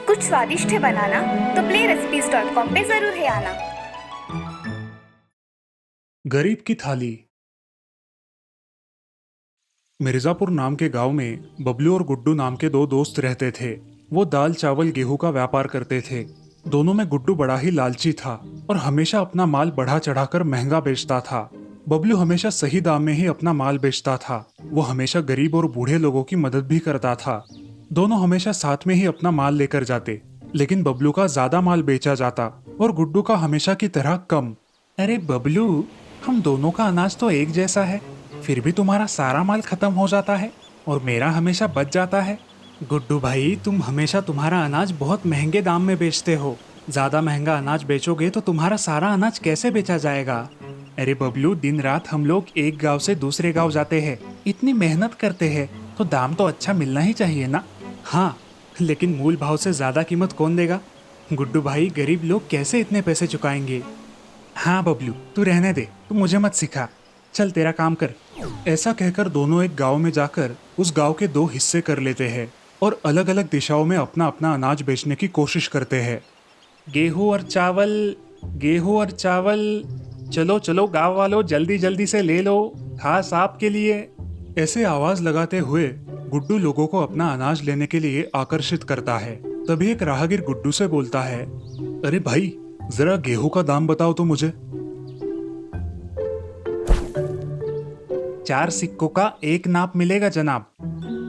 कुछ स्वादिष्ट है बनाना तो playrecipes.com पे जरूर है आना। गरीब की थाली। मिर्जापुर नाम के गांव में बबलू और गुड्डू नाम के दो दोस्त रहते थे। वो दाल चावल गेहूं का व्यापार करते थे। दोनों में गुड्डू बड़ा ही लालची था और हमेशा अपना माल बढ़ा चढ़ाकर महंगा बेचता था। बबलू हमेशा सही दाम में ही अपना माल बेचता था। वो हमेशा गरीब और बूढ़े लोगों की मदद भी करता था। दोनों हमेशा साथ में ही अपना माल लेकर जाते, लेकिन बबलू का ज्यादा माल बेचा जाता और गुड्डू का हमेशा की तरह कम। अरे बबलू, हम दोनों का अनाज तो एक जैसा है, फिर भी तुम्हारा सारा माल खत्म हो जाता है और मेरा हमेशा बच जाता है। गुड्डू भाई, तुम हमेशा तुम्हारा अनाज बहुत महंगे दाम में बेचते हो। ज्यादा महंगा अनाज बेचोगे तो तुम्हारा सारा अनाज कैसे बेचा जाएगा? अरे बबलू, दिन रात हम लोग एक गांव से दूसरे गांव जाते हैं, इतनी मेहनत करते हैं तो दाम तो अच्छा मिलना ही चाहिए ना। हाँ, लेकिन मूल भाव से ज्यादा कीमत कौन देगा? गुड्डू भाई, गरीब लोग कैसे इतने पैसे चुकाएंगे? हाँ बबलू, तू रहने दे, तू मुझे मत सिखा, चल तेरा काम कर। ऐसा कहकर दोनों एक गांव में जाकर उस गांव के दो हिस्से कर लेते हैं और अलग अलग दिशाओं में अपना अपना अनाज बेचने की कोशिश करते हैं। गेहूं और चावल, गेहूं और चावल, चलो चलो गांव वालों, जल्दी जल्दी से ले लो, खास आपके लिए। ऐसे आवाज लगाते हुए गुड्डू लोगों को अपना अनाज लेने के लिए आकर्षित करता है। तभी एक राहगीर गुड्डू से बोलता है, अरे भाई, जरा गेहूं का दाम बताओ तो मुझे। 4 सिक्कों का एक नाप मिलेगा जनाब।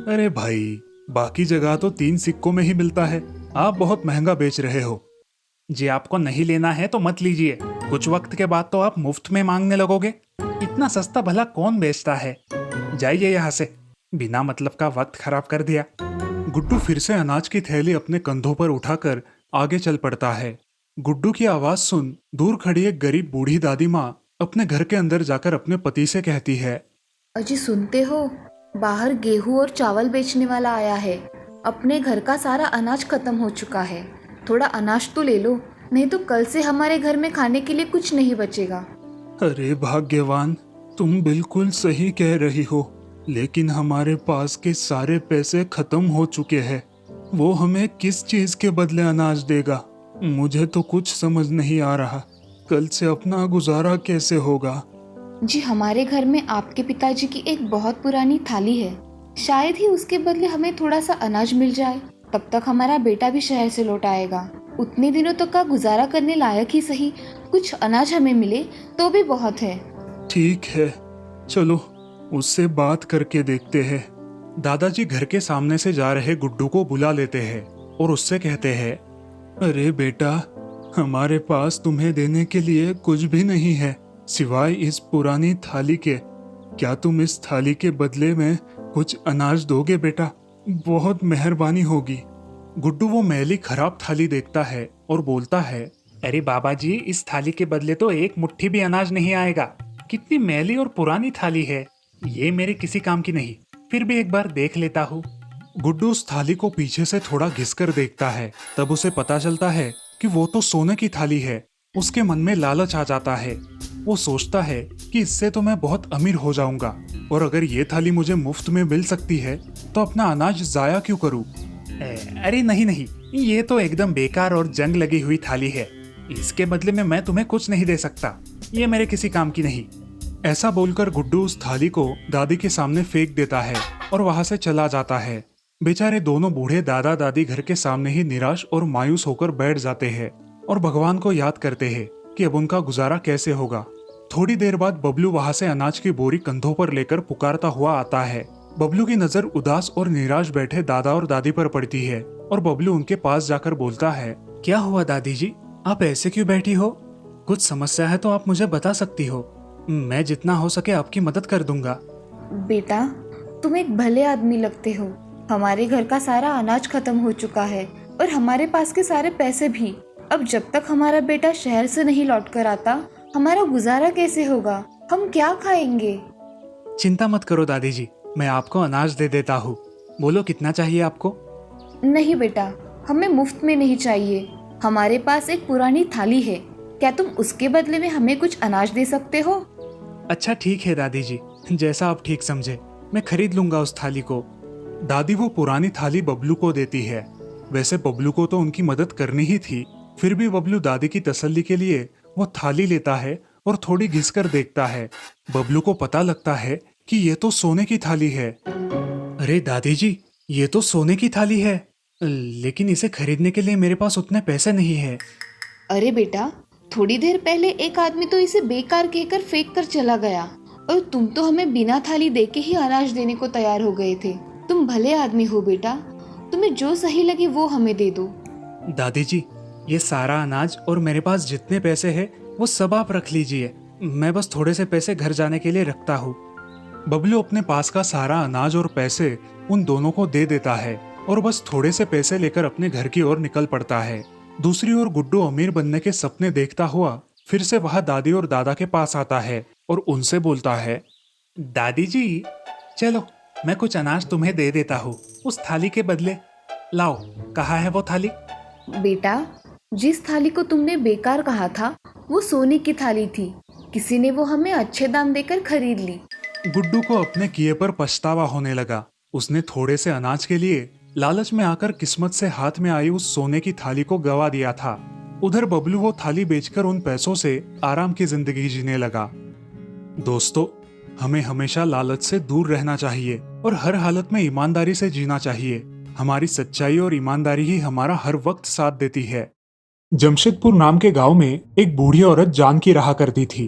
अरे भाई, बाकी जगह तो 3 सिक्कों में ही मिलता है, आप बहुत महंगा बेच रहे हो। जी, आपको नहीं लेना है तो मत लीजिए, कुछ वक्त के बाद तो आप मुफ्त में मांगने लगोगे। इतना सस्ता भला कौन बेचता है? जाइए यहाँ से, बिना मतलब का वक्त खराब कर दिया। गुड्डू फिर से अनाज की थैली अपने कंधों पर उठाकर आगे चल पड़ता है। गुड्डू की आवाज सुन दूर खड़ी एक गरीब बूढ़ी दादी माँ अपने घर के अंदर जाकर अपने पति से कहती है, अजी सुनते हो, बाहर गेहूं और चावल बेचने वाला आया है। अपने घर का सारा अनाज खत्म हो चुका है, थोड़ा अनाज तो ले लो, नहीं तो कल से हमारे घर में खाने के लिए कुछ नहीं बचेगा। अरे भाग्यवान, तुम बिल्कुल सही कह रही हो, लेकिन हमारे पास के सारे पैसे खत्म हो चुके हैं। वो हमें किस चीज के बदले अनाज देगा? मुझे तो कुछ समझ नहीं आ रहा, कल से अपना गुजारा कैसे होगा? जी, हमारे घर में आपके पिताजी की एक बहुत पुरानी थाली है, शायद ही उसके बदले हमें थोड़ा सा अनाज मिल जाए। तब तक हमारा बेटा भी शहर से लौट आएगा, उतने दिनों तक का गुजारा करने लायक ही सही कुछ अनाज हमें मिले तो भी बहुत है। ठीक है, चलो उससे बात करके देखते हैं। दादाजी घर के सामने से जा रहे गुड्डू को बुला लेते हैं और उससे कहते हैं, अरे बेटा, हमारे पास तुम्हें देने के लिए कुछ भी नहीं है सिवाय इस पुरानी थाली के। क्या तुम इस थाली के बदले में कुछ अनाज दोगे बेटा? बहुत मेहरबानी होगी। गुड्डू वो मैली खराब थाली देखता है और बोलता है, अरे बाबा जी, इस थाली के बदले तो एक मुट्ठी भी अनाज नहीं आएगा। कितनी मैली और पुरानी थाली है, ये मेरे किसी काम की नहीं, फिर भी एक बार देख लेता हूँ। गुड्डू उस थाली को पीछे से थोड़ा घिसकर देखता है, तब उसे पता चलता है कि वो तो सोने की थाली है। उसके मन में लालच आ जाता है। वो सोचता है कि इससे तो मैं बहुत अमीर हो जाऊंगा, और अगर ये थाली मुझे मुफ्त में मिल सकती है तो अपना अनाज जाया क्यों करूं? अरे नहीं नहीं, ये तो एकदम बेकार और जंग लगी हुई थाली है, इसके बदले में मैं तुम्हें कुछ नहीं दे सकता, ये मेरे किसी काम की नहीं। ऐसा बोलकर गुड्डू उस थाली को दादी के सामने फेंक देता है और वहां से चला जाता है। बेचारे दोनों बूढ़े दादा दादी घर के सामने ही निराश और मायूस होकर बैठ जाते हैं और भगवान को याद करते हैं कि अब उनका गुजारा कैसे होगा। थोड़ी देर बाद बबलू वहां से अनाज की बोरी कंधों पर लेकर पुकारता हुआ आता है। बबलू की नजर उदास और निराश बैठे दादा और दादी पर पड़ती है और बबलू उनके पास जाकर बोलता है, क्या हुआ दादी जी, आप ऐसे क्यों बैठी हो? कुछ समस्या है तो आप मुझे बता सकती हो, मैं जितना हो सके आपकी मदद कर दूंगा। बेटा, तुम एक भले आदमी लगते हो। हमारे घर का सारा अनाज खत्म हो चुका है और हमारे पास के सारे पैसे भी। अब जब तक हमारा बेटा शहर से नहीं लौट कर आता, हमारा गुजारा कैसे होगा? हम क्या खाएंगे? चिंता मत करो दादी जी, मैं आपको अनाज दे देता हूँ। बोलो कितना चाहिए आपको? नहीं बेटा, हमें मुफ्त में नहीं चाहिए। हमारे पास एक पुरानी थाली है, क्या तुम उसके बदले में हमें कुछ अनाज दे सकते हो? अच्छा ठीक है दादी जी, जैसा आप ठीक समझे, मैं खरीद लूंगा उस थाली को। दादी वो पुरानी थाली बबलू को देती है। वैसे बबलू को तो उनकी मदद करनी ही थी, फिर भी बबलू दादी की तसल्ली के लिए वो थाली लेता है और थोड़ी घिस कर देखता है। बबलू को पता लगता है कि ये तो सोने की थाली है। अरे दादी जी, ये तो सोने की थाली है, लेकिन इसे खरीदने के लिए मेरे पास उतने पैसे नहीं है। अरे बेटा, थोड़ी देर पहले एक आदमी तो इसे बेकार कहकर फेंक कर चला गया, और तुम तो हमें बिना थाली देके ही अनाज देने को तैयार हो गए थे। तुम भले आदमी हो बेटा, तुम्हें जो सही लगे वो हमें दे दो। दादी जी, ये सारा अनाज और मेरे पास जितने पैसे हैं वो सब आप रख लीजिए। मैं बस थोड़े से पैसे घर जाने के लिए रखता हूँ। बबलू अपने पास का सारा अनाज और पैसे उन दोनों को दे देता है और बस थोड़े से पैसे लेकर अपने घर की ओर निकल पड़ता है। दूसरी ओर गुड्डू अमीर बनने के सपने देखता हुआ फिर से वह दादी और दादा के पास आता है और उनसे बोलता है, दादी जी चलो, मैं कुछ अनाज तुम्हें दे देता हूँ उस थाली के बदले। लाओ, कहाँ है वो थाली? बेटा, जिस थाली को तुमने बेकार कहा था वो सोने की थाली थी। किसी ने वो हमें अच्छे दाम देकर खरीद ली। गुड्डू को अपने किए पर पछतावा होने लगा। उसने थोड़े से अनाज के लिए लालच में आकर किस्मत से हाथ में आई उस सोने की थाली को गवा दिया था। उधर बबलू वो थाली बेचकर उन पैसों से आराम की जिंदगी जीने लगा। दोस्तों, हमें हमेशा लालच से दूर रहना चाहिए और हर हालत में ईमानदारी से जीना चाहिए। हमारी सच्चाई और ईमानदारी ही हमारा हर वक्त साथ देती है। जमशेदपुर नाम के गांव में एक बूढ़ी औरत जानकी रहा करती थी।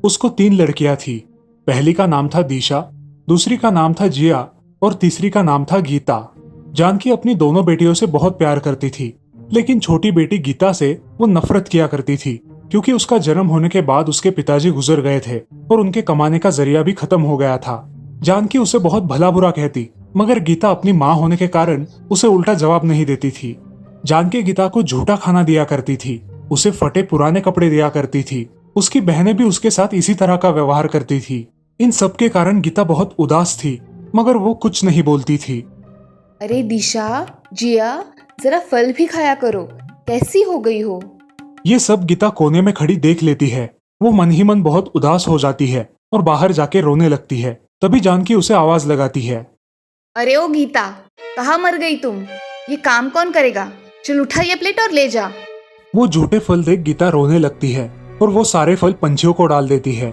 उसको 3 लड़कियां थी। पहली का नाम था दिशा, दूसरी का नाम था जिया और तीसरी का नाम था गीता। जानकी अपनी दोनों बेटियों से बहुत प्यार करती थी, लेकिन छोटी बेटी गीता से वो नफरत किया करती थी, क्योंकि उसका जन्म होने के बाद उसके पिताजी गुजर गए थे और उनके कमाने का जरिया भी खत्म हो गया था। जानकी उसे बहुत भला बुरा कहती, मगर गीता अपनी माँ होने के कारण उसे उल्टा जवाब नहीं देती थी। जानकी गीता को झूठा खाना दिया करती थी, उसे फटे पुराने कपड़े दिया करती थी। उसकी बहनें भी उसके साथ इसी तरह का व्यवहार करती थी। इन सब के कारण गीता बहुत उदास थी, मगर वो कुछ नहीं बोलती थी। अरे दिशा, जिया, जरा फल भी खाया करो, कैसी हो गई हो? ये सब गीता कोने में खड़ी देख लेती है। वो मन ही मन बहुत उदास हो जाती है और बाहर जाके रोने लगती है। तभी जानकी उसे आवाज लगाती है, अरे ओ गीता, कहाँ मर गई तुम? ये काम कौन करेगा? चल उठा ये प्लेट और ले जा। वो झूठे फल देख गीता रोने लगती है और वो सारे फल पंछियों को डाल देती है।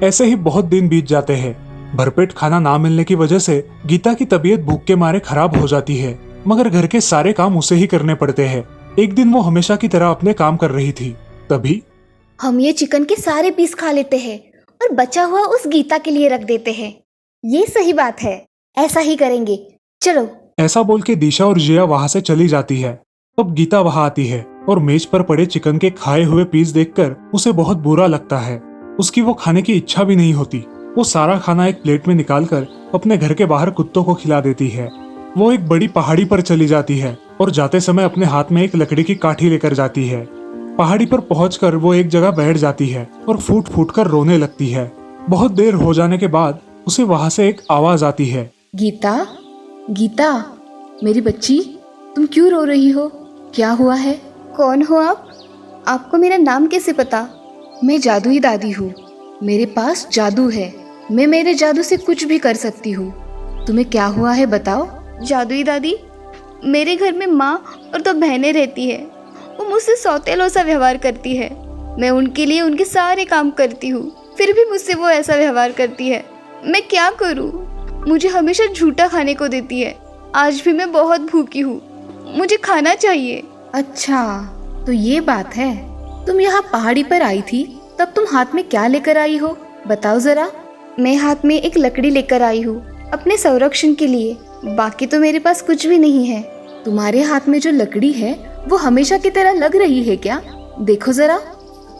ऐसे ही बहुत दिन बीत जाते हैं। भरपेट खाना ना मिलने की वजह से गीता की तबीयत भूख के मारे खराब हो जाती है, मगर घर के सारे काम उसे ही करने पड़ते हैं। एक दिन वो हमेशा की तरह अपने काम कर रही थी। तभी हम ये चिकन के सारे पीस खा लेते हैं और बचा हुआ उस गीता के लिए रख देते हैं। ये सही बात है, ऐसा ही करेंगे, चलो। ऐसा बोल के दिशा और जिया वहां से चली जाती है। अब गीता वहां आती है और मेज पर पड़े चिकन के खाए हुए पीस देखकर उसे बहुत बुरा लगता है। उसकी वो खाने की इच्छा भी नहीं होती। वो सारा खाना एक प्लेट में निकालकर अपने घर के बाहर कुत्तों को खिला देती है। वो एक बड़ी पहाड़ी पर चली जाती है और जाते समय अपने हाथ में एक लकड़ी की काठी लेकर जाती है। पहाड़ी पर पहुंचकर वो एक जगह बैठ जाती है और फूट फूट कर रोने लगती है। बहुत देर हो जाने के बाद उसे वहां से एक आवाज आती है, गीता, गीता, मेरी बच्ची, तुम क्यों रो रही हो? क्या हुआ है? कौन हो आप? आपको मेरा नाम कैसे पता? मैं जादुई दादी हूँ। मेरे पास जादू है। मैं मेरे जादू से कुछ भी कर सकती हूँ। तुम्हें क्या हुआ है बताओ? जादुई दादी, मेरे घर में माँ और 2 बहनें रहती है। वो मुझसे सौतेलों सा व्यवहार करती है। मैं उनके लिए उनके सारे काम करती हूँ, फिर भी मुझसे वो ऐसा व्यवहार करती है। मैं क्या करूँ? मुझे हमेशा झूठा खाने को देती है। आज भी मैं बहुत भूखी हूँ, मुझे खाना चाहिए। अच्छा, तो ये बात है। तुम यहाँ पहाड़ी पर आई थी, तब तुम हाथ में क्या लेकर आई हो? बताओ जरा। मैं हाथ में एक लकड़ी लेकर आई हूँ अपने संरक्षण के लिए। बाकी तो मेरे पास कुछ भी नहीं है। तुम्हारे हाथ में जो लकड़ी है वो हमेशा की तरह लग रही है क्या? देखो जरा।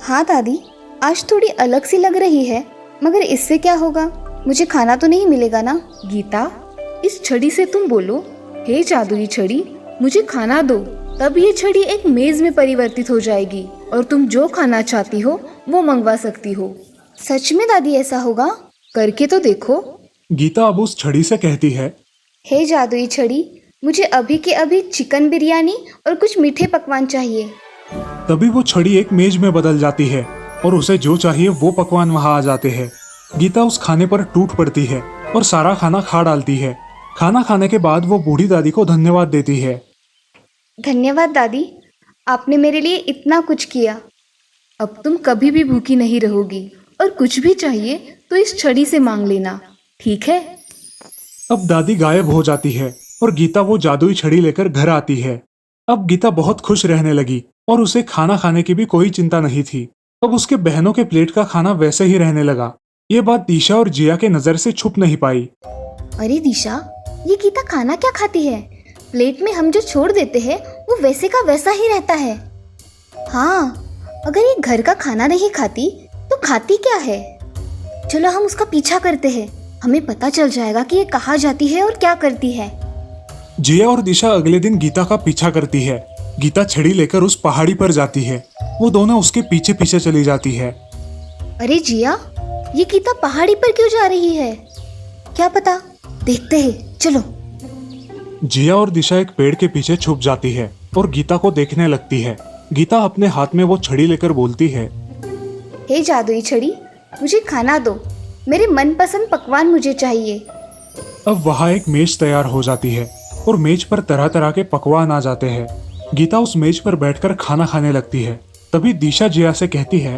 हाँ दादी, आज थोड़ी अलग सी लग रही है, मगर इससे क्या होगा? मुझे खाना तो नहीं मिलेगा ना? गीता, इस छड़ी से तुम बोलो, हे जादुई छड़ी, मुझे खाना दो। तब ये छड़ी एक मेज में परिवर्तित हो जाएगी और तुम जो खाना चाहती हो वो मंगवा सकती हो। सच में दादी ऐसा होगा? करके तो देखो। गीता अब उस छड़ी से कहती है, हे जादुई छड़ी, मुझे अभी के अभी चिकन बिरयानी और कुछ मीठे पकवान चाहिए। तभी वो छड़ी एक मेज में बदल जाती है और उसे जो चाहिए वो पकवान वहां आ जाते हैं। गीता उस खाने पर टूट पड़ती है और सारा खाना खा डालती है। खाना खाने के बाद वो बूढ़ी दादी को धन्यवाद देती है। धन्यवाद दादी, आपने मेरे लिए इतना कुछ किया। अब तुम कभी भी भूखी नहीं रहोगी और कुछ भी चाहिए तो इस छड़ी से मांग लेना, ठीक है? अब दादी गायब हो जाती है और गीता वो जादुई छड़ी लेकर घर आती है। अब गीता बहुत खुश रहने लगी और उसे खाना खाने की भी कोई चिंता नहीं थी। अब उसके बहनों के प्लेट का खाना वैसे ही रहने लगा। ये बात दिशा और जिया के नजर से छुप नहीं पाई। अरे दिशा, ये गीता खाना क्या खाती है? प्लेट में हम जो छोड़ देते हैं वो वैसे का वैसा ही रहता है। हाँ, अगर ये घर का खाना नहीं खाती तो खाती क्या है? चलो हम उसका पीछा करते हैं, हमें पता चल जाएगा कि ये कहाँ जाती है और क्या करती है। जिया और दिशा अगले दिन गीता का पीछा करती है। गीता छड़ी लेकर उस पहाड़ी पर जाती है। वो दोनों उसके पीछे पीछे चली जाती है। अरे जिया, ये गीता पहाड़ी पर क्यों जा रही है? क्या पता, देखते हैं, चलो। जिया और दिशा एक पेड़ के पीछे छुप जाती है और गीता को देखने लगती है। गीता अपने हाथ में वो छड़ी लेकर बोलती है, हे जादुई छड़ी, मुझे खाना दो, मेरे मनपसंद पकवान मुझे चाहिए। अब वहाँ एक मेज तैयार हो जाती है और मेज पर तरह तरह के पकवान आ जाते हैं। गीता उस मेज पर बैठकर खाना खाने लगती है। तभी दिशा जिया से कहती है,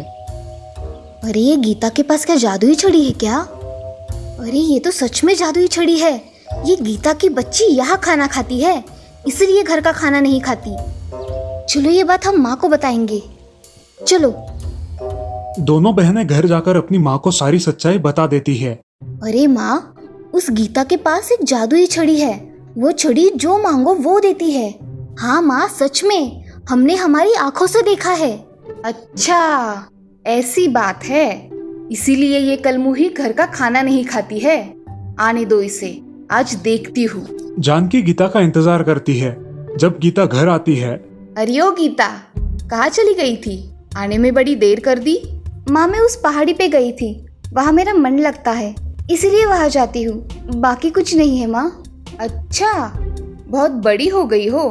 अरे ये गीता के पास क्या जादुई छड़ी है क्या? अरे ये तो सच में जादुई छड़ी है। ये गीता की बच्ची यहाँ खाना खाती है, इसलिए घर का खाना नहीं खाती। चलो ये बात हम माँ को बताएंगे। चलो। दोनों बहनें घर जाकर अपनी माँ को सारी सच्चाई बता देती है। अरे माँ, उस गीता के पास एक जादुई छड़ी है। वो छड़ी जो मांगो वो देती है। हाँ माँ, सच में, हमने हमारी आंखों से देखा है। अच्छा, ऐसी बात है, इसीलिए ये कलमुही घर का खाना नहीं खाती है। आने दो इसे, आज देखती हूँ। जानकी गीता का इंतजार करती है। जब गीता घर आती है, अरे ओ गीता, कहाँ चली गई थी? आने में बड़ी देर कर दी। माँ, मैं उस पहाड़ी पे गई थी, वहाँ मेरा मन लगता है, इसीलिए वहाँ जाती हूँ। बाकी कुछ नहीं है माँ। अच्छा, बहुत बड़ी हो गई हो,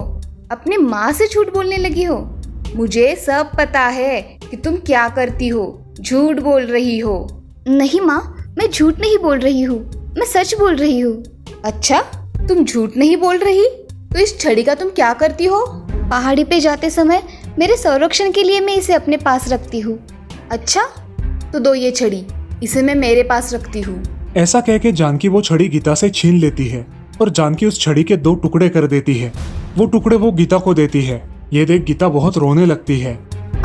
अपने माँ से झूठ बोलने लगी हो। मुझे सब पता है कि तुम क्या करती हो, झूठ बोल रही हो। नहीं माँ, मैं झूठ नहीं बोल रही हूँ, मैं सच बोल रही हूँ। अच्छा, तुम झूठ नहीं बोल रही तो इस छड़ी का तुम क्या करती हो? पहाड़ी पे जाते समय मेरे संरक्षण के लिए मैं इसे अपने पास रखती हूँ। अच्छा, तो दो ये छड़ी, इसे मैं मेरे पास रखती हूँ। ऐसा कह के जानकी वो छड़ी गीता से छीन लेती है और जानकी उस छड़ी के 2 टुकड़े कर देती है। वो टुकड़े वो गीता को देती है। ये देख गीता बहुत रोने लगती है।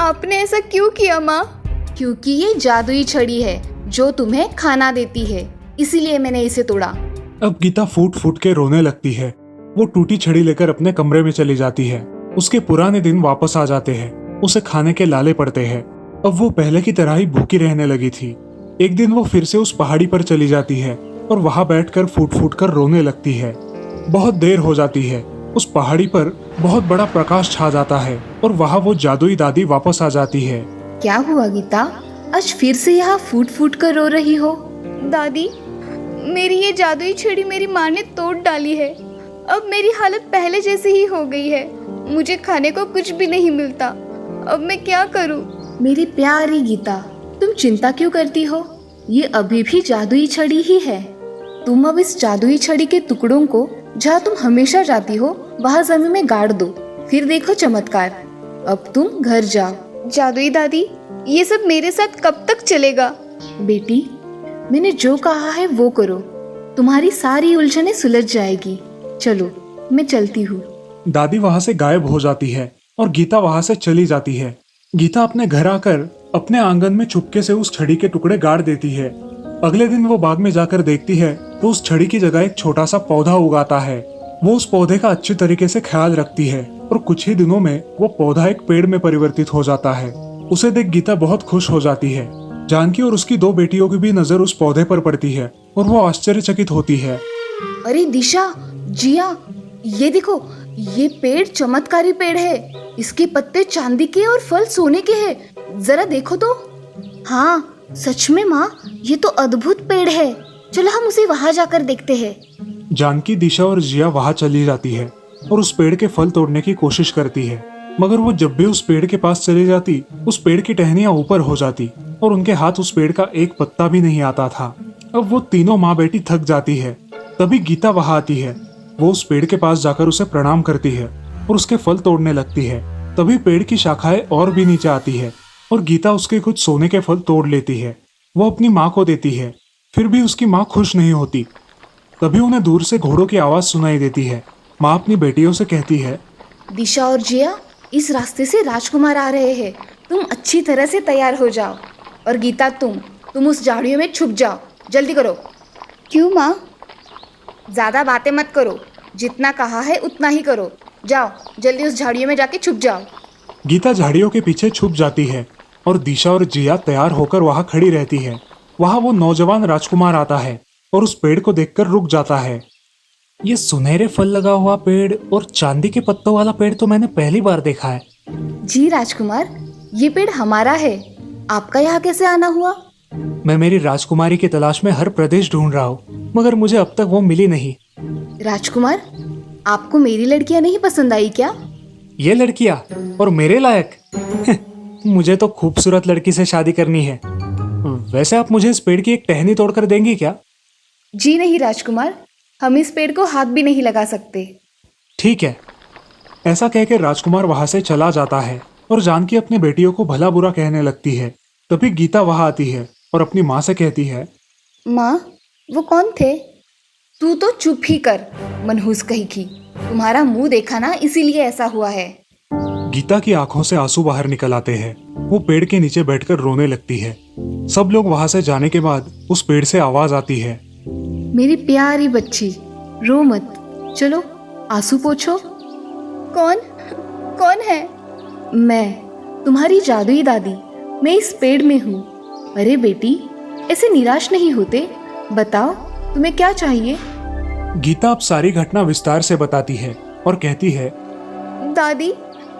आपने ऐसा क्यों किया माँ? क्योंकि ये जादुई छड़ी है जो तुम्हें खाना देती है, इसीलिए मैंने इसे तोड़ा। अब गीता फूट फूट के रोने लगती है। वो टूटी छड़ी लेकर अपने कमरे में चली जाती है। उसके पुराने दिन वापस आ जाते हैं। उसे खाने के लाले पड़ते हैं। अब वो पहले की तरह ही भूखी रहने लगी थी। एक दिन वो फिर से उस पहाड़ी पर चली जाती है और वहां बैठकर फूट फूट कर रोने लगती है। बहुत देर हो जाती है। उस पहाड़ी पर बहुत बड़ा प्रकाश छा जाता है और वहां वो जादुई दादी वापस आ जाती है। क्या हुआ गीता, आज फिर से यहाँ फूट फूट कर रो रही हो? दादी, मेरी ये जादुई छड़ी मेरी माँ ने तोड़ डाली है। अब मेरी हालत पहले जैसी ही हो गई है। मुझे खाने को कुछ भी नहीं मिलता। अब मैं क्या करूं? मेरी प्यारी गीता, तुम चिंता क्यों करती हो? ये अभी भी जादुई छड़ी ही है। तुम अब इस जादुई छड़ी के टुकड़ों को जहाँ तुम हमेशा जाती हो वहाँ जमीन में गाड़ दो, फिर देखो चमत्कार। अब तुम घर जाओ। जादुई दादी, ये सब मेरे साथ कब तक चलेगा? बेटी, मैंने जो कहा है वो करो, तुम्हारी सारी उलझनें सुलझ जाएगी। चलो, मैं चलती हूँ। दादी वहां से गायब हो जाती है और गीता वहां से चली जाती है। गीता अपने घर आकर अपने आंगन में चुपके से उस छड़ी के टुकड़े गाड़ देती है। अगले दिन वो बाग में जाकर देखती है तो उस छड़ी की जगह एक छोटा सा पौधा उगाता है। वो उस पौधे का अच्छी तरीके से ख्याल रखती है और कुछ ही दिनों में वो पौधा एक पेड़ में परिवर्तित हो जाता है। उसे देख गीता बहुत खुश हो जाती है। जानकी और उसकी 2 बेटियों की भी नजर उस पौधे पर पड़ती है और वो आश्चर्यचकित होती है। अरे दिशा, जिया, ये देखो, ये पेड़ चमत्कारी पेड़ है। इसके पत्ते चांदी के और फल सोने के हैं। जरा देखो तो। हाँ, सच में माँ, ये तो अद्भुत पेड़ है। चलो हम उसे वहाँ जाकर देखते हैं। जानकी, दिशा और जिया वहां चली जाती है और उस पेड़ के फल तोड़ने की कोशिश करती है। मगर वो जब भी उस पेड़ के पास चली जाती, उस पेड़ की टहनियां ऊपर हो जाती और उनके हाथ उस पेड़ का एक पत्ता भी नहीं आता था। अब वो तीनों माँ बेटी थक जाती है। तभी गीता वहां आती है। वो उस पेड़ के पास जाकर उसे प्रणाम करती है और उसके फल तोड़ने लगती है। तभी पेड़ की शाखाएं और भी नीचे आती है और गीता उसके कुछ सोने के फल तोड़ लेती है। वो अपनी माँ को देती है, फिर भी उसकी माँ खुश नहीं होती। तभी उन्हें दूर से घोड़ों की आवाज सुनाई देती है। माँ अपनी बेटियों से कहती है, दिशा और जिया, इस रास्ते से राजकुमार आ रहे हैं। तुम अच्छी तरह से तैयार हो जाओ। और गीता, तुम उस झाड़ियों में छुप जाओ। जल्दी करो। क्यों माँ? ज़्यादा बातें मत करो, जितना कहा है उतना ही करो। जाओ, जल्दी उस झाड़ियों में जाके छुप जाओ। गीता झाड़ियों के पीछे छुप जाती है और दिशा और जिया तैयार होकर वहां खड़ी रहती है। वहां वो नौजवान राजकुमार आता है और उस पेड़ को देखकर रुक जाता है। ये सुनहरे फल लगा हुआ पेड़ और चांदी के पत्तों वाला पेड़ तो मैंने पहली बार देखा है। जी राजकुमार, ये पेड़ हमारा है। आपका यहाँ कैसे आना हुआ? मैं मेरी राजकुमारी की तलाश में हर प्रदेश ढूंढ रहा हूँ, मगर मुझे अब तक वो मिली नहीं। राजकुमार, आपको मेरी लड़कियाँ नहीं पसंद आई क्या? ये लड़कियाँ और मेरे लायक? मुझे तो खूबसूरत लड़की से शादी करनी है। वैसे आप मुझे इस पेड़ की एक टहनी तोड़कर देंगी क्या? जी नहीं राजकुमार, हम इस पेड़ को हाथ भी नहीं लगा सकते। ठीक है। ऐसा कहकर राजकुमार वहां से चला जाता है और जानकी अपनी बेटियों को भला बुरा कहने लगती है। तभी गीता वहां आती है और अपनी माँ से कहती है, माँ, वो कौन थे? तू तो चुप ही कर, मनहूस कहीं की। तुम्हारा मुंह देखा ना, इसीलिए ऐसा हुआ है। गीता की आंखों से आंसू बाहर निकल आते हैं। वो पेड़ के नीचे बैठकर रोने लगती है। सब लोग वहां से जाने के बाद उस पेड़ से आवाज आती है, मेरी प्यारी बच्ची, रो मत। चलो आंसू पोंछो। कौन है? मैं, तुम्हारी जादुई दादी। मैं इस पेड़ में हूँ। अरे बेटी, ऐसे निराश नहीं होते। बताओ, तुम्हें क्या चाहिए? गीता अब सारी घटना विस्तार से बताती है और कहती है, दादी,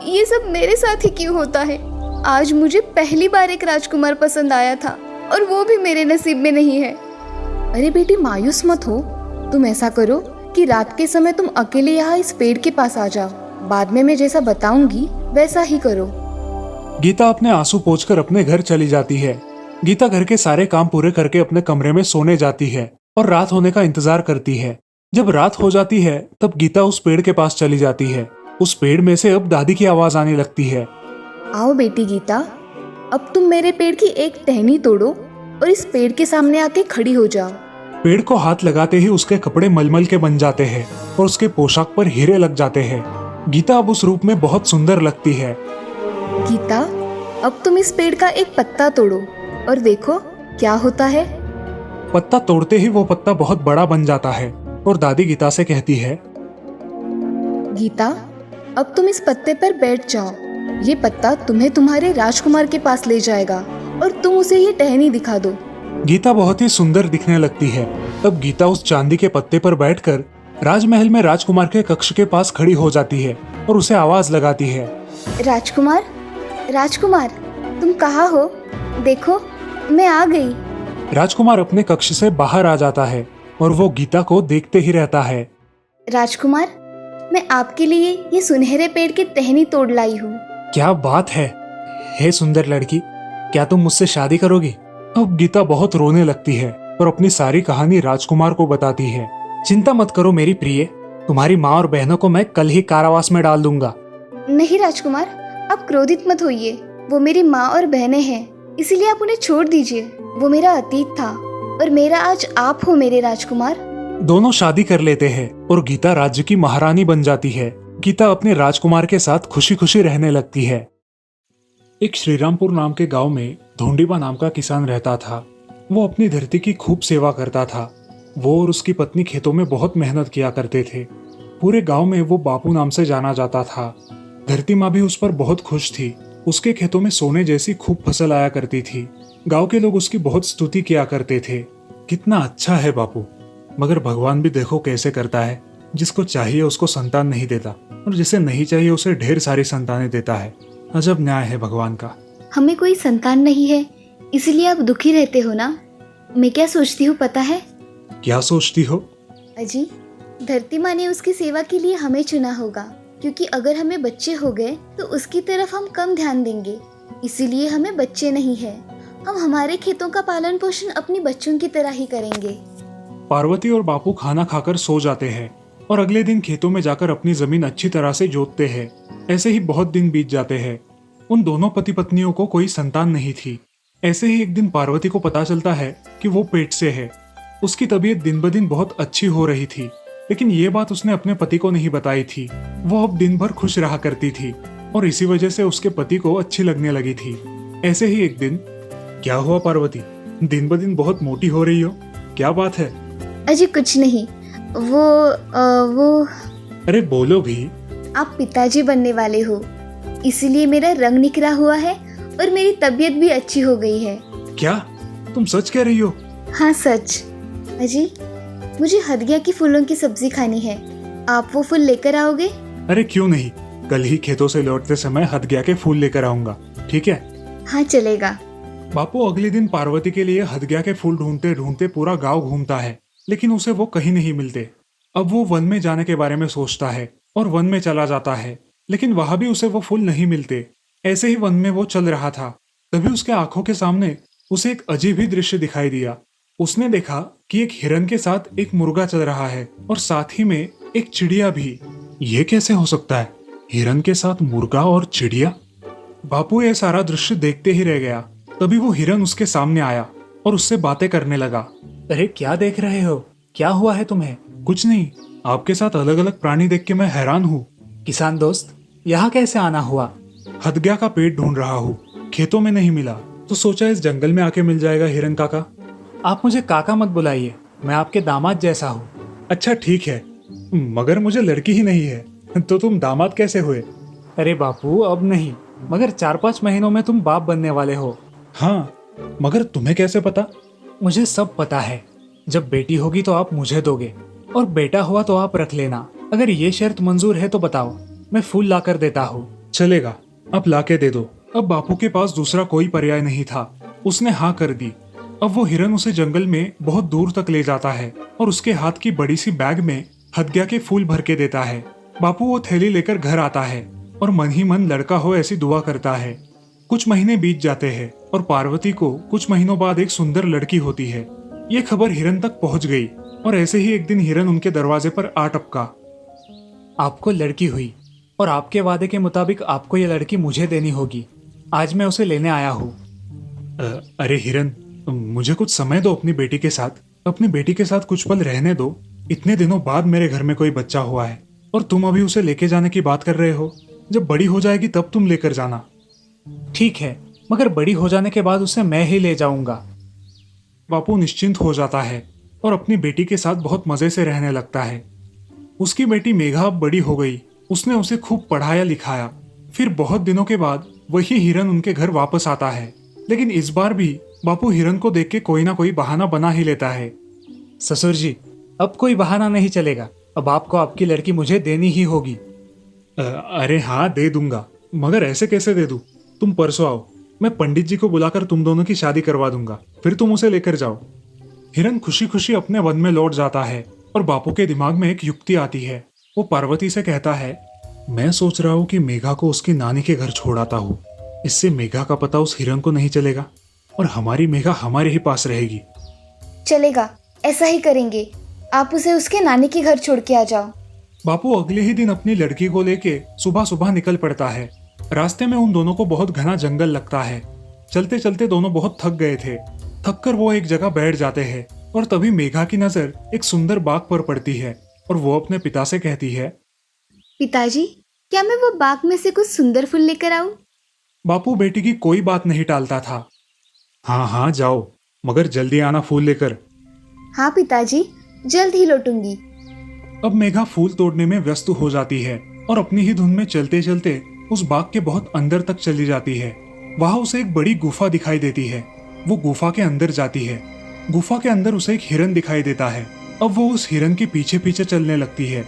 ये सब मेरे साथ ही क्यों होता है? आज मुझे पहली बार एक राजकुमार पसंद आया था और वो भी मेरे नसीब में नहीं है। अरे बेटी, मायूस मत हो। तुम ऐसा करो कि रात के समय तुम अकेले यहाँ इस पेड़ के पास आ जाओ। बाद में मैं जैसा बताऊंगी वैसा ही करो। गीता अपने आंसू पोंछकर अपने घर चली जाती है। गीता घर के सारे काम पूरे करके अपने कमरे में सोने जाती है और रात होने का इंतजार करती है। जब रात हो जाती है तब गीता उस पेड़ के पास चली जाती है। उस पेड़ में से अब दादी की आवाज आने लगती है, आओ बेटी गीता, अब तुम मेरे पेड़ की एक टहनी तोड़ो और इस पेड़ के सामने आके खड़ी हो जाओ। पेड़ को हाथ लगाते ही उसके कपड़े मलमल के बन जाते हैं और उसके पोशाक पर हीरे लग जाते हैं। गीता अब उस रूप में बहुत सुंदर लगती है। गीता, अब तुम इस पेड़ का एक पत्ता तोड़ो और देखो क्या होता है। पत्ता तोड़ते ही वो पत्ता बहुत बड़ा बन जाता है और दादी गीता से कहती है, गीता, अब तुम इस पत्ते पर बैठ जाओ। ये पत्ता तुम्हें तुम्हारे राजकुमार के पास ले जाएगा और तुम उसे ये टहनी दिखा दो। गीता बहुत ही सुंदर दिखने लगती है। तब गीता उस चांदी के पत्ते पर बैठकर राजमहल में राजकुमार के कक्ष के पास खड़ी हो जाती है और उसे आवाज लगाती है, राजकुमार, राजकुमार, तुम कहाँ हो? देखो, मैं आ गई। राजकुमार अपने कक्ष से बाहर आ जाता है और वो गीता को देखते ही रहता है। राजकुमार, मैं आपके लिए ये सुनहरे पेड़ की टहनी तोड़ लाई हूँ। क्या बात है! हे सुंदर लड़की, क्या तुम मुझसे शादी करोगी? अब गीता बहुत रोने लगती है और अपनी सारी कहानी राजकुमार को बताती है। चिंता मत करो मेरी प्रिय, तुम्हारी माँ और बहनों को मैं कल ही कारावास में डाल दूंगा। नहीं राजकुमार, आप क्रोधित मत होइए। वो मेरी माँ और बहनें हैं, इसीलिए आप उन्हें छोड़ दीजिए। वो मेरा अतीत था और मेरा आज आप हो मेरे राजकुमार। दोनों शादी कर लेते हैं और गीता राज्य की महारानी बन जाती है। गीता अपने राजकुमार के साथ खुशी खुशी रहने लगती है। एक श्रीरामपुर नाम के गांव में धोंडीबा नाम का किसान रहता था। वो अपनी धरती की खूब सेवा करता था। वो और उसकी पत्नी खेतों में बहुत मेहनत किया करते थे। पूरे गांव में वो बापू नाम से जाना जाता था। धरती माँ भी उस पर बहुत खुश थी। उसके खेतों में सोने जैसी खूब फसल आया करती थी। गांव के लोग उसकी बहुत स्तुति किया करते थे। कितना अच्छा है बापू। मगर भगवान भी देखो कैसे करता है। जिसको चाहिए उसको संतान नहीं देता और जिसे नहीं चाहिए उसे ढेर सारी संतानें देता है। अजब न्याय है भगवान का। हमें कोई संतान नहीं है, इसलिए आप दुखी रहते हो ना? मैं क्या सोचती हूँ पता है? क्या सोचती हो? अजी, धरती माँ ने उसकी सेवा के लिए हमें चुना होगा। क्योंकि अगर हमें बच्चे हो गए तो उसकी तरफ हम कम ध्यान देंगे। इसीलिए हमें बच्चे नहीं है। हम हमारे खेतों का पालन पोषण अपनी बच्चों की तरह ही करेंगे। पार्वती और बापू खाना खाकर सो जाते हैं और अगले दिन खेतों में जाकर अपनी जमीन अच्छी तरह से जोतते हैं। ऐसे ही बहुत दिन बीत जाते हैं। उन दोनों पति पत्नियों को कोई संतान नहीं थी। ऐसे ही एक दिन पार्वती को पता चलता है कि वो पेट से है। उसकी तबीयत दिन ब दिन बहुत अच्छी हो रही थी, लेकिन ये बात उसने अपने पति को नहीं बताई थी। वो अब दिन भर खुश रहा करती थी और इसी वजह से उसके पति को अच्छी लगने लगी थी। ऐसे ही एक दिन, क्या हुआ पार्वती, दिन ब दिन बहुत मोटी हो रही हो, क्या बात है? अजी कुछ नहीं, वो अरे बोलो भी। आप पिताजी बनने वाले हो, इसीलिए मेरा रंग निखरा हुआ है और मेरी तबीयत भी अच्छी हो गई है। क्या तुम सच कह रही हो? हाँ सच। अजी मुझे हदगिया की फूलों की सब्जी खानी है, आप वो फूल लेकर आओगे? अरे क्यों नहीं, कल ही खेतों से लौटते समय हदगिया के फूल लेकर आऊंगा, ठीक है? हाँ चलेगा। बापू अगले दिन पार्वती के लिए हदगिया के फूल ढूंढते ढूंढते पूरा गांव घूमता है, लेकिन उसे वो कहीं नहीं मिलते। अब वो वन में जाने के बारे में सोचता है और वन में चला जाता है, लेकिन वहां भी उसे वो फूल नहीं मिलते। ऐसे ही वन में वो चल रहा था, तभी उसके आंखों के सामने उसे एक अजीब ही दृश्य दिखाई दिया। उसने देखा कि एक हिरन के साथ एक मुर्गा चल रहा है और साथ ही में एक चिड़िया भी। ये कैसे हो सकता है, हिरन के साथ मुर्गा और चिड़िया? बापू ये सारा दृश्य देखते ही रह गया। तभी वो हिरन उसके सामने आया और उससे बातें करने लगा। अरे क्या देख रहे हो, क्या हुआ है तुम्हें? कुछ नहीं, आपके साथ अलग अलग प्राणी देख के मैं हैरान हूँ। किसान दोस्त, यहाँ कैसे आना हुआ? हदगिया का पेट ढूंढ रहा हूँ, खेतों में नहीं मिला तो सोचा इस जंगल में आके मिल जाएगा हिरन काका। आप मुझे काका मत बुलाइए, मैं आपके दामाद जैसा हूँ। अच्छा ठीक है, मगर मुझे लड़की ही नहीं है, तो तुम दामाद कैसे हुए? अरे बापू अब नहीं, मगर 4-5 महीनों में तुम बाप बनने वाले हो। हाँ, मगर तुम्हें कैसे पता? मुझे सब पता है। जब बेटी होगी तो आप मुझे दोगे और बेटा हुआ तो आप रख लेना। अगर ये शर्त मंजूर है तो बताओ, मैं फूल लाकर देता हूँ। चलेगा, अब लाके दे दो। अब बापू के पास दूसरा कोई पर्याय नहीं था, उसने हाँ कर दी। अब वो हिरन उसे जंगल में बहुत दूर तक ले जाता है और उसके हाथ की बड़ी सी बैग में हदगिया के फूल भर के देता है। बापू वो थैली लेकर घर आता है और मन ही मन लड़का हो ऐसी दुआ करता है। कुछ महीने बीत जाते हैं और पार्वती को कुछ महीनों बाद एक सुंदर लड़की होती है। ये खबर हिरन तक पहुंच गई और ऐसे ही एक दिन हिरन उनके दरवाजे पर आ टपका। आपको लड़की हुई और आपके वादे के मुताबिक आपको ये लड़की मुझे देनी होगी। आज मैं उसे लेने आया हूँ। अरे हिरन, मुझे कुछ समय दो अपनी बेटी के साथ। अपनी बेटी के साथ कुछ पल रहने दो। इतने दिनों बाद मेरे घर में कोई बच्चा हुआ है और तुम अभी उसे लेके जाने की बात कर रहे हो। जब बड़ी हो जाएगी तब तुम लेकर जाना। ठीक है, मगर बड़ी हो जाने के बाद उसे मैं ही ले जाऊंगा। बापू निश्चिंत हो जाता है और अपनी बेटी के साथ बहुत मजे से रहने लगता है। उसकी बेटी मेघा अब बड़ी हो गई। उसने उसे खूब पढ़ाया लिखाया। फिर बहुत दिनों के बाद वही हिरन उनके घर वापस आता है, लेकिन इस बार भी बापू हिरन को देख के कोई ना कोई बहाना बना ही लेता है। ससुर जी, अब कोई बहाना नहीं चलेगा। अब आपको आपकी लड़की मुझे देनी ही होगी। अरे हाँ, दे दूंगा, मगर ऐसे कैसे दे दूं? तुम परसों आओ, मैं पंडित जी को बुलाकर तुम दोनों की शादी करवा दूंगा, फिर तुम उसे लेकर जाओ। हिरन खुशी खुशी अपने वन में लौट जाता है और बापू के दिमाग में एक युक्ति आती है। वो पार्वती से कहता है, मैं सोच रहा हूँ कि मेघा को उसकी नानी के घर छोड़ाता हूँ। इससे मेघा का पता उस हिरन को नहीं चलेगा और हमारी मेघा हमारे ही पास रहेगी। चलेगा, ऐसा ही करेंगे। आप उसे उसके नानी के घर छोड़ के आ जाओ। बापू अगले ही दिन अपनी लड़की को लेके सुबह सुबह निकल पड़ता है। रास्ते में उन दोनों को बहुत घना जंगल लगता है। चलते चलते दोनों बहुत थक गए थे। थक कर वो एक जगह बैठ जाते हैं और तभी मेघा की नजर एक सुंदर बाग पर पड़ती है और वो अपने पिता से कहती है, पिताजी, क्या मैं वो बाग में से कुछ सुंदर फूल लेकर आऊं? बापू बेटी की कोई बात नहीं टालता था। हाँ हाँ जाओ, मगर जल्दी आना फूल लेकर। हाँ पिताजी, जल्द ही लौटूंगी। अब मेघा फूल तोड़ने में व्यस्त हो जाती है और अपनी ही धुन में चलते चलते उस बाग के बहुत अंदर तक चली जाती है। वहां उसे एक बड़ी गुफा दिखाई देती है। वो गुफा के अंदर जाती है। गुफा के अंदर उसे एक हिरन दिखाई देता है। अब वो उस हिरन के पीछे पीछे चलने लगती है।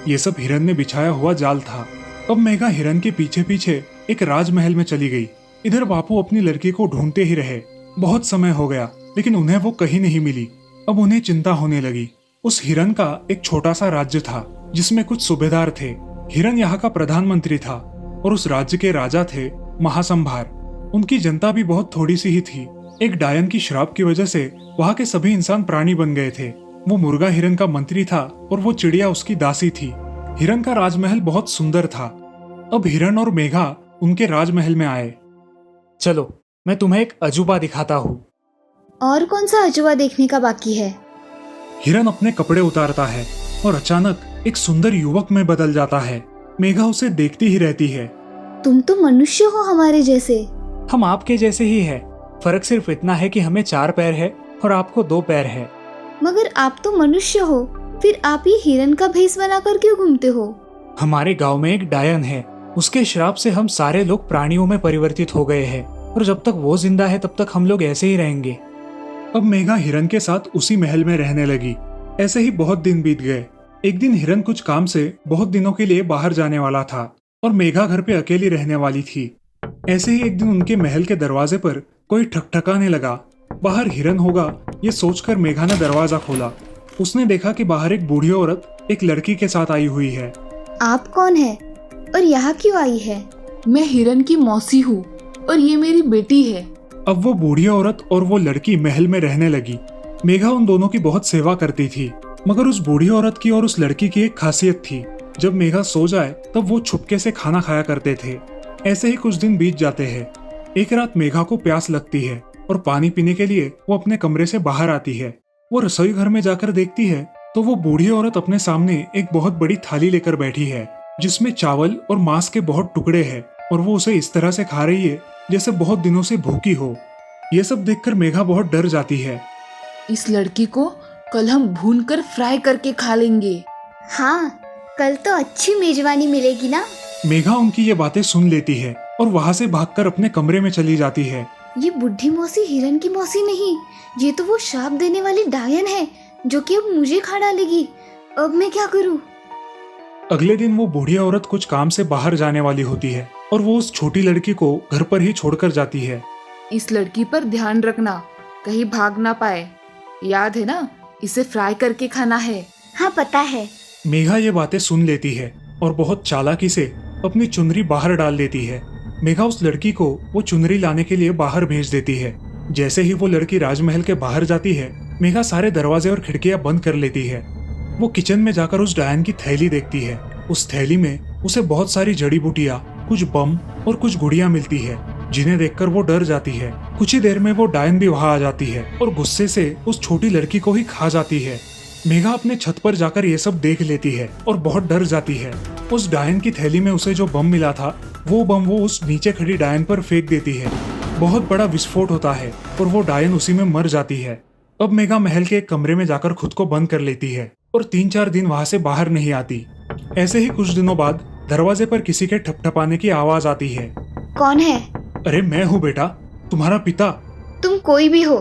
ये सब हिरन ने बिछाया हुआ जाल था। अब मेघा हिरन के पीछे पीछे एक राजमहल में चली गई। इधर बापू अपनी लड़की को ढूंढते ही रहे। बहुत समय हो गया, लेकिन उन्हें वो कहीं नहीं मिली। अब उन्हें चिंता होने लगी। उस हिरन का एक छोटा सा राज्य था जिसमें कुछ सूबेदार थे। हिरन यहाँ का प्रधानमंत्री था और उस राज्य के राजा थे महासंभार। उनकी जनता भी बहुत थोड़ी सी ही थी। एक डायन की श्राप की वजह से वहाँ के सभी इंसान प्राणी बन गए थे। वो मुर्गा हिरन का मंत्री था और वो चिड़िया उसकी दासी थी। हिरन का राजमहल बहुत सुंदर था। अब हिरन और मेघा उनके राजमहल में आए। चलो मैं तुम्हें एक अजूबा दिखाता हूँ। और कौन सा अजूबा देखने का बाकी है? हिरन अपने कपड़े उतारता है और अचानक एक सुंदर युवक में बदल जाता है। मेघा उसे देखती ही रहती है। तुम तो मनुष्य हो हमारे जैसे। हम आपके जैसे ही है, फर्क सिर्फ इतना है कि हमें 4 पैर है और आपको 2 पैर है। मगर आप तो मनुष्य हो, फिर आप ये हिरन का भेष बनाकर क्यों घूमते हो? हमारे गांव में एक डायन है, उसके श्राप से हम सारे लोग प्राणियों में परिवर्तित हो गए हैं और जब तक वो जिंदा है तब तक हम लोग ऐसे ही रहेंगे। अब मेघा हिरन के साथ उसी महल में रहने लगी। ऐसे ही बहुत दिन बीत गए। एक दिन हिरन कुछ काम से बहुत दिनों के लिए बाहर जाने वाला था और मेघा घर पे अकेली रहने वाली थी। ऐसे ही एक दिन उनके महल के दरवाजे पर कोई ठकठकाने लगा। बाहर हिरन होगा ये सोचकर मेघा ने दरवाजा खोला। उसने देखा कि बाहर एक बूढ़ी औरत एक लड़की के साथ आई हुई है। आप कौन है और यहाँ क्यों आई है? मैं हिरन की मौसी हूँ और ये मेरी बेटी है। अब वो बूढ़ी औरत और वो लड़की महल में रहने लगी। मेघा उन दोनों की बहुत सेवा करती थी, मगर उस बूढ़ी औरत की और उस लड़की की एक खासियत थी। जब मेघा सो जाए तब वो छुपके से खाना खाया करते थे। ऐसे ही कुछ दिन बीत जाते हैं। एक रात मेघा को प्यास लगती है और पानी पीने के लिए वो अपने कमरे से बाहर आती है। वो रसोई घर में जाकर देखती है तो वो बूढ़ी औरत अपने सामने एक बहुत बड़ी थाली लेकर बैठी है जिसमें चावल और मांस के बहुत टुकड़े हैं और वो उसे इस तरह से खा रही है जैसे बहुत दिनों से भूखी हो। ये सब देखकर मेघा बहुत डर जाती है। इस लड़की को कल हम भून कर फ्राई करके खा लेंगे। हाँ, कल तो अच्छी मेजबानी मिलेगी ना। मेघा उनकी ये बातें सुन लेती है और वहाँ से भागकर अपने कमरे में चली जाती है। ये बुढ़ी मौसी हिरन की मौसी नहीं, ये तो वो श्राप देने वाली डायन है जो कि अब मुझे खा डालेगी। अब मैं क्या करूं? अगले दिन वो बूढ़ी औरत कुछ काम से बाहर जाने वाली होती है और वो उस छोटी लड़की को घर पर ही छोड़कर जाती है। इस लड़की पर ध्यान रखना, कहीं भाग ना पाए। याद है ना, इसे फ्राई करके खाना है। हाँ पता है। मेघा ये बातें सुन लेती है और बहुत चालाकी से अपनी चुनरी बाहर डाल देती है। मेघा उस लड़की को वो चुनरी लाने के लिए बाहर भेज देती है। जैसे ही वो लड़की राजमहल के बाहर जाती है, मेघा सारे दरवाजे और खिड़कियां बंद कर लेती है। वो किचन में जाकर उस डायन की थैली देखती है। उस थैली में उसे बहुत सारी जड़ी बूटियां, कुछ बम और कुछ गुड़ियां मिलती है जिन्हें देखकर वो डर जाती है। कुछ ही देर में वो डायन भी वहां आ जाती है और गुस्से से उस छोटी लड़की को ही खा जाती है। मेघा अपने छत पर जाकर ये सब देख लेती है और बहुत डर जाती है। उस डायन की थैली में उसे जो बम मिला था वो बम वो उस नीचे खड़ी डायन पर फेंक देती है। बहुत बड़ा विस्फोट होता है और वो डायन उसी में मर जाती है। अब मेघा महल के एक कमरे में जाकर खुद को बंद कर लेती है और 3-4 दिन वहां से बाहर नहीं आती। ऐसे ही कुछ दिनों बाद दरवाजे पर किसी के ठपठपाने की आवाज आती है। कौन है? अरे मैं हूँ बेटा, तुम्हारा पिता। तुम कोई भी हो,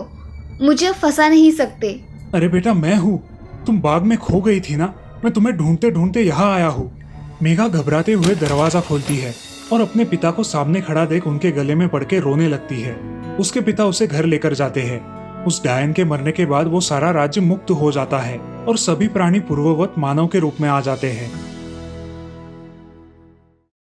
मुझे अब फंसा नहीं सकते। अरे बेटा मैं हूँ, तुम बाग में खो गई थी ना, मैं तुम्हें ढूंढते ढूंढते यहाँ आया हूँ। मेघा घबराते हुए दरवाजा खोलती है और अपने पिता को सामने खड़ा देख उनके गले में पड़ के रोने लगती है। उसके पिता उसे घर लेकर जाते हैं। उस डायन के मरने के बाद वो सारा राज्य मुक्त हो जाता है और सभी प्राणी पूर्ववत मानव के रूप में आ जाते हैं।